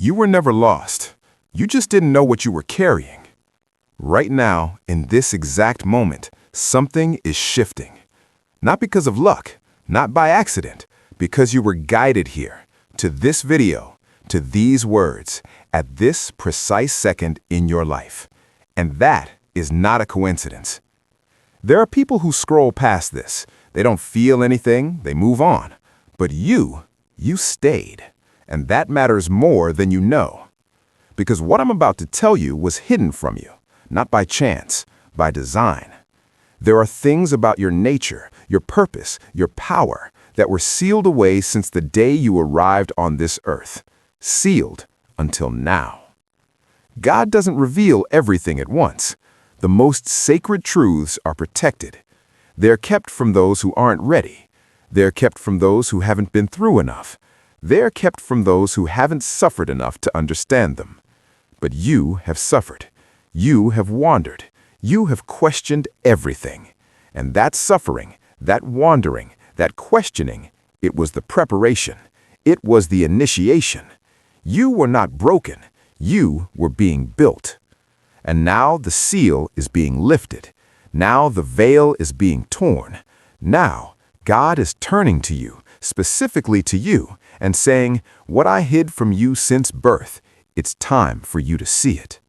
You were never lost. You just didn't know what you were carrying. Right now, in this exact moment, something is shifting. Not because of luck, not by accident, because you were guided here, to this video, to these words, at this precise second in your life. And that is not a coincidence. There are people who scroll past this. They don't feel anything, they move on. But you stayed. And that matters more than you know. Because what I'm about to tell you was hidden from you, not by chance, by design. There are things about your nature, your purpose, your power, that were sealed away since the day you arrived on this earth. Sealed until now. God doesn't reveal everything at once. The most sacred truths are protected. They're kept from those who aren't ready. They're kept from those who haven't been through enough. They're kept from those who haven't suffered enough to understand them. But you have suffered. You have wandered. You have questioned everything. And that suffering, that wandering, that questioning, it was the preparation. It was the initiation. You were not broken. You were being built. And now the seal is being lifted. Now the veil is being torn. Now God is turning to you, specifically to you, and saying, what I hid from you since birth, it's time for you to see it.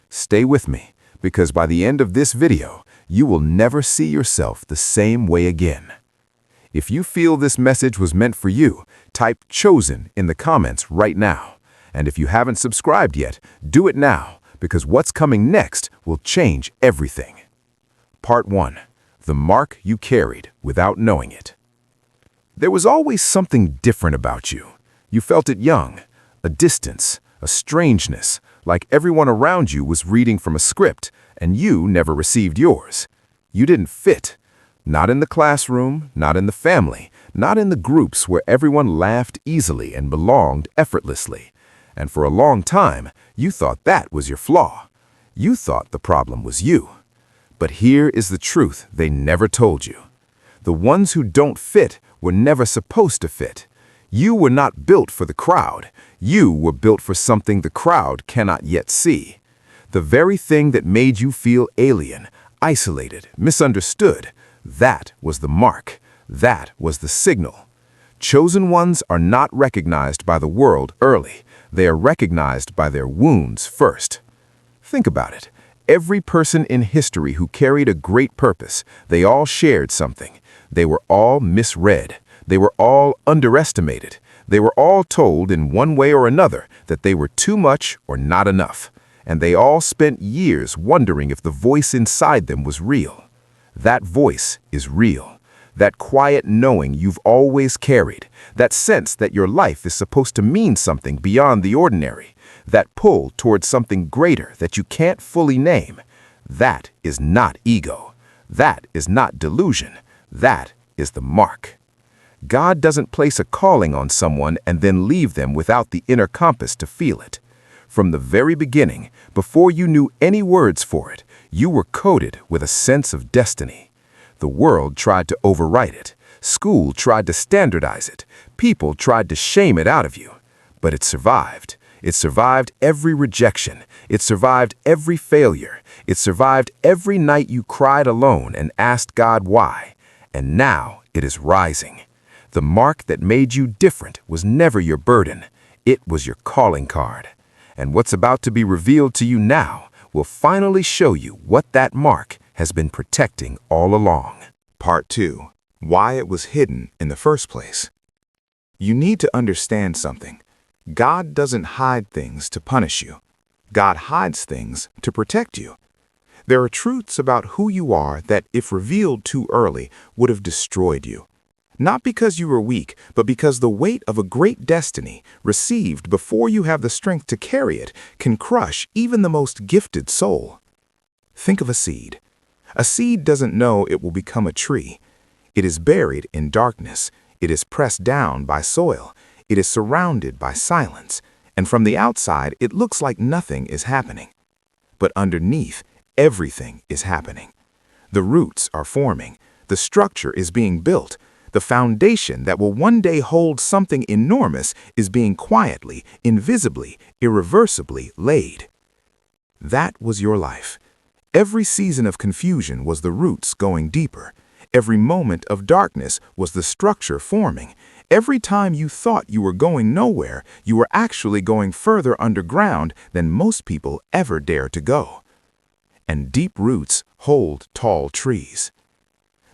Stay with me, because by the end of this video, you will never see yourself the same way again. If you feel this message was meant for you, type "chosen" in the comments right now. And if you haven't subscribed yet, do it now, because what's coming next will change everything. Part 1. The mark you carried without knowing it. There was always something different about you. You felt it young, a distance, a strangeness, like everyone around you was reading from a script, and you never received yours. You didn't fit. Not in the classroom, not in the family, not in the groups where everyone laughed easily and belonged effortlessly. And for a long time, you thought that was your flaw. You thought the problem was you. But here is the truth they never told you. The ones who don't fit were never supposed to fit. You were not built for the crowd. You were built for something the crowd cannot yet see. The very thing that made you feel alien, isolated, misunderstood, that was the mark. That was the signal. Chosen ones are not recognized by the world early. They are recognized by their wounds first. Think about it. Every person in history who carried a great purpose, they all shared something. They were all misread. They were all underestimated. They were all told in one way or another that they were too much or not enough. And they all spent years wondering if the voice inside them was real. That voice is real. That quiet knowing you've always carried. That sense that your life is supposed to mean something beyond the ordinary. That pull towards something greater that you can't fully name. That is not ego. That is not delusion. That is the mark. God doesn't place a calling on someone and then leave them without the inner compass to feel it. From the very beginning, before you knew any words for it, you were coded with a sense of destiny. The world tried to overwrite it. School tried to standardize it. People tried to shame it out of you. But it survived. It survived every rejection. It survived every failure. It survived every night you cried alone and asked God why. And now it is rising. The mark that made you different was never your burden. It was your calling card. And what's about to be revealed to you now will finally show you what that mark has been protecting all along. Part 2. Why it was hidden in the first place. You need to understand something. God doesn't hide things to punish you. God hides things to protect you. There are truths about who you are that, if revealed too early, would have destroyed you. Not because you were weak, but because the weight of a great destiny, received before you have the strength to carry it, can crush even the most gifted soul. Think of a seed. A seed doesn't know it will become a tree. It is buried in darkness. It is pressed down by soil. It is surrounded by silence. And from the outside, it looks like nothing is happening. But underneath, everything is happening. The roots are forming. The structure is being built. The foundation that will one day hold something enormous is being quietly, invisibly, irreversibly laid. That was your life. Every season of confusion was the roots going deeper. Every moment of darkness was the structure forming. Every time you thought you were going nowhere, you were actually going further underground than most people ever dare to go. And deep roots hold tall trees.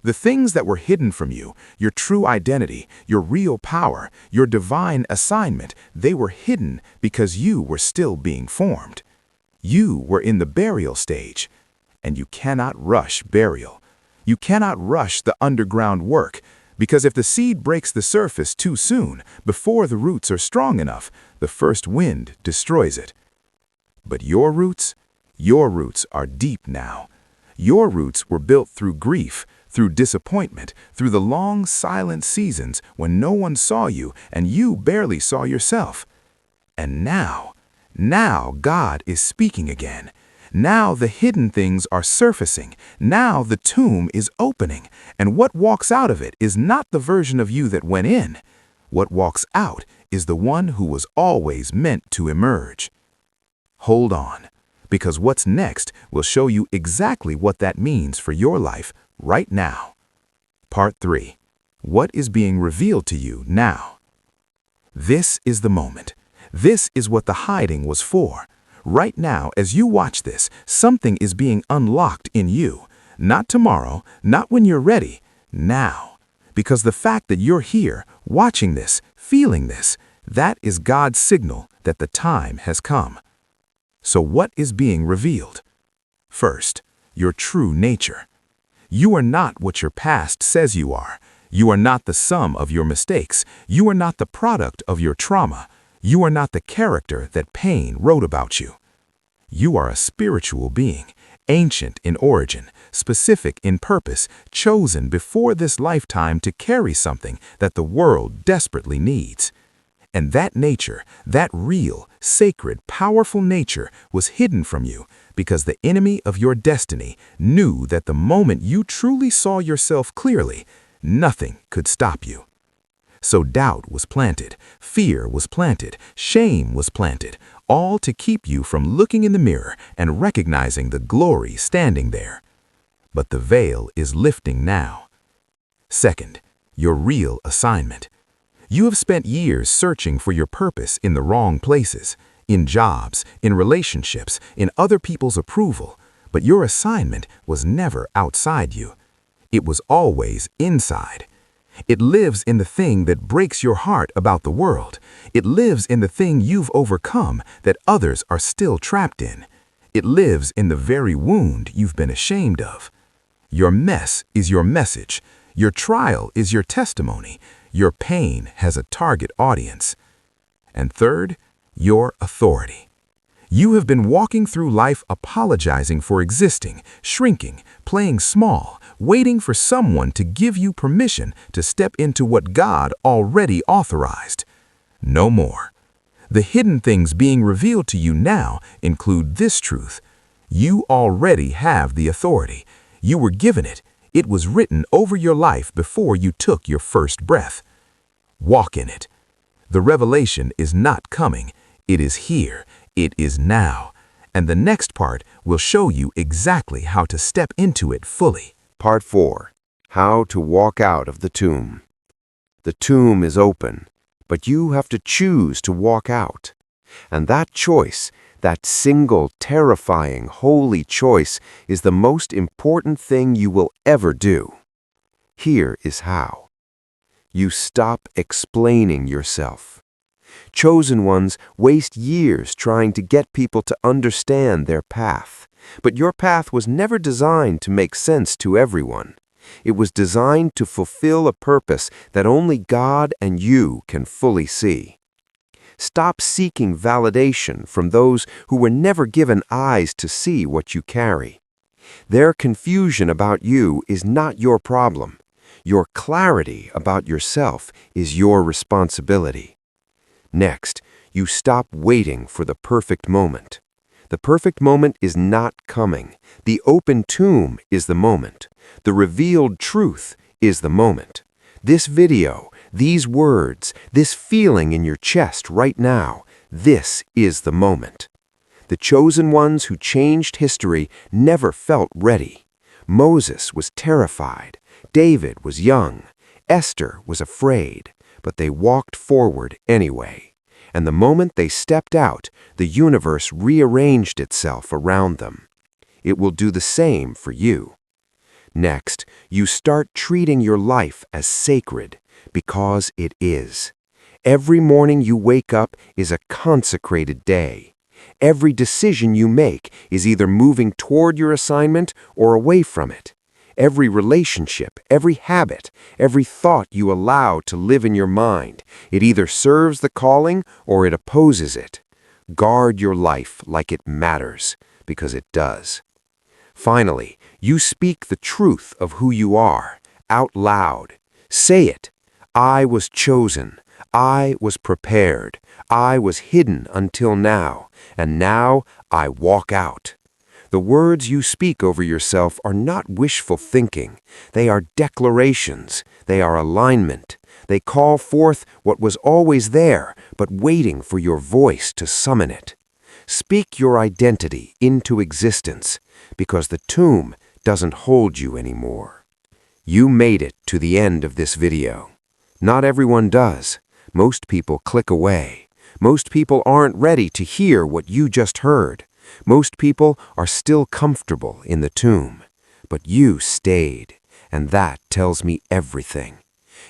The things that were hidden from you, your true identity, your real power, your divine assignment, they were hidden because you were still being formed. You were in the burial stage, and you cannot rush burial. You cannot rush the underground work, because if the seed breaks the surface too soon, before the roots are strong enough, the first wind destroys it. But your roots are deep now. Your roots were built through grief, through disappointment, through the long silent seasons when no one saw you and you barely saw yourself. And now God is speaking again. Now the hidden things are surfacing. Now the tomb is opening. And what walks out of it is not the version of you that went in. What walks out is the one who was always meant to emerge. Hold on, because what's next will show you exactly what that means for your life right now. Part 3. What is being revealed to you now? This is the moment. This is what the hiding was for. Right now, as you watch this, something is being unlocked in you. Not tomorrow, not when you're ready, now. Because the fact that you're here, watching this, feeling this, that is God's signal that the time has come. So what is being revealed? First, your true nature. You are not what your past says you are. You are not the sum of your mistakes. You are not the product of your trauma. You are not the character that pain wrote about you. You are a spiritual being, ancient in origin, specific in purpose, chosen before this lifetime to carry something that the world desperately needs. And that nature, that real, sacred, powerful nature was hidden from you because the enemy of your destiny knew that the moment you truly saw yourself clearly, nothing could stop you. So doubt was planted, fear was planted, shame was planted, all to keep you from looking in the mirror and recognizing the glory standing there. But the veil is lifting now. Second, your real assignment. You have spent years searching for your purpose in the wrong places, in jobs, in relationships, in other people's approval, but your assignment was never outside you. It was always inside. It lives in the thing that breaks your heart about the world. It lives in the thing you've overcome that others are still trapped in. It lives in the very wound you've been ashamed of. Your mess is your message. Your trial is your testimony. Your pain has a target audience. And third, your authority. You have been walking through life apologizing for existing, shrinking, playing small, waiting for someone to give you permission to step into what God already authorized. No more. The hidden things being revealed to you now include this truth. You already have the authority. You were given it. It was written over your life before you took your first breath. Walk in it. The revelation is not coming. It is here. It is now. And the next part will show you exactly how to step into it fully. Part 4. How to walk out of the tomb. The tomb is open, but you have to choose to walk out. And that choice, that single, terrifying, holy choice, is the most important thing you will ever do. Here is how. You stop explaining yourself. Chosen ones waste years trying to get people to understand their path. But your path was never designed to make sense to everyone. It was designed to fulfill a purpose that only God and you can fully see. Stop seeking validation from those who were never given eyes to see what you carry. Their confusion about you is not your problem. Your clarity about yourself is your responsibility. Next, you stop waiting for the perfect moment. The perfect moment is not coming. The open tomb is the moment. The revealed truth is the moment. This video, these words, this feeling in your chest right now, this is the moment. The chosen ones who changed history never felt ready. Moses was terrified. David was young. Esther was afraid. But they walked forward anyway. And the moment they stepped out, the universe rearranged itself around them. It will do the same for you. Next, you start treating your life as sacred, because it is. Every morning you wake up is a consecrated day. Every decision you make is either moving toward your assignment or away from it. Every relationship, every habit, every thought you allow to live in your mind, it either serves the calling or it opposes it. Guard your life like it matters, because it does. Finally, you speak the truth of who you are, out loud. Say it. I was chosen. I was prepared. I was hidden until now, and now I walk out. The words you speak over yourself are not wishful thinking. They are declarations. They are alignment. They call forth what was always there, but waiting for your voice to summon it. Speak your identity into existence, because the tomb doesn't hold you anymore. You made it to the end of this video. Not everyone does. Most people click away. Most people aren't ready to hear what you just heard. Most people are still comfortable in the tomb. But you stayed, and that tells me everything.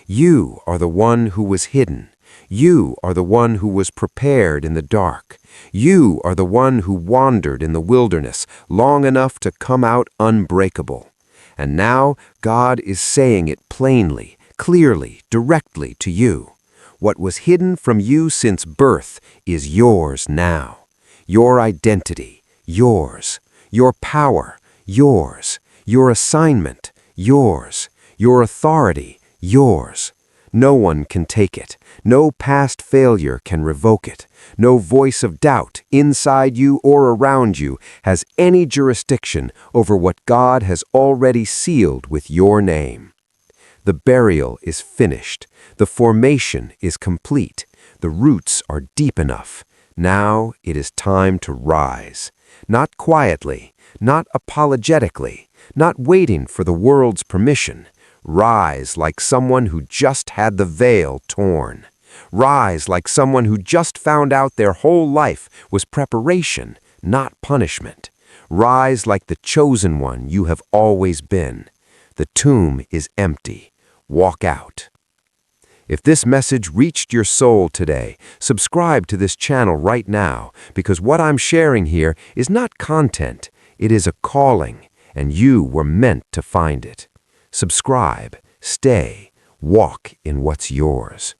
You are the one who was hidden. You are the one who was prepared in the dark. You are the one who wandered in the wilderness long enough to come out unbreakable. And now God is saying it plainly, clearly, directly to you. What was hidden from you since birth is yours now. Your identity, yours. Your power, yours. Your assignment, yours. Your authority, yours. No one can take it. No past failure can revoke it. No voice of doubt, inside you or around you, has any jurisdiction over what God has already sealed with your name. The burial is finished. The formation is complete. The roots are deep enough. Now it is time to rise. Not quietly, not apologetically, not waiting for the world's permission. Rise like someone who just had the veil torn. Rise like someone who just found out their whole life was preparation, not punishment. Rise like the chosen one you have always been. The tomb is empty. Walk out. If this message reached your soul today, subscribe to this channel right now, because what I'm sharing here is not content, it is a calling, and you were meant to find it. Subscribe, stay, walk in what's yours.